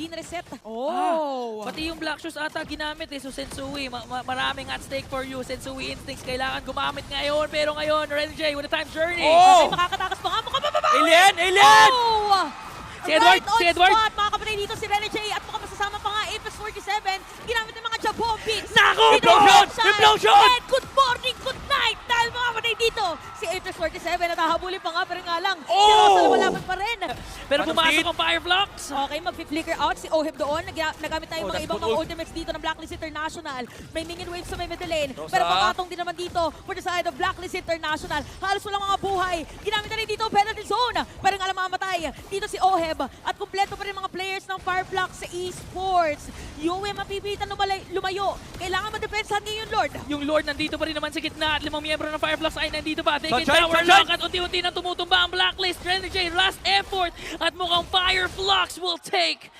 hindi na-reset. Pati yung Black Shoes ata ginamit eh. So Sensui, maraming at stake for you. Sensui Instincts kailangan gumamit ngayon. Pero ngayon, Renjay with a time journey. Okay, makakatakas pa nga. Mukhang mababawi! Alien! Oh! Si Edward, Right on si Edward. spot, mga kapatid dito si Rene J. At mukhang masasama pa nga Apex 47. Ginamit ng mga Jabon Beats. Nako! Dito Implosion! outside. Implosion! And good morning, good night! Dahil mga kapatid dito, si Apex 47 natahabulin pa nga, pero nga lang, si Rosa lumalaban pa rin. Pero Ano, pumasok Pete? ang Fireflux. Okay, mag-flicker out si Oheb doon. Nagamit tayo mga nice ibang mga putol. ultimates dito ng Blacklist International. May minion waves sa may middle lane. Rosa. Pero papatong din naman dito for the side of Blacklist International. Halos walang mga buhay. Ginamit na rin dito penalty zone. Pero nga lang mamatay. Dito si Oheb. At kumpleto pa rin mga players ng Fireflux sa esports. Yue mapipitan lumayo. Kailangan madepensahan ngayon, Lord. Yung Lord nandito pa rin naman sa gitna at 5 miyembro ng Fireflux ay nandito pa. They can Sunshine, tower sunshine! lock at unti-unti na tumutumba ang Blacklist. Renjay, last effort at mukhang Fireflux will take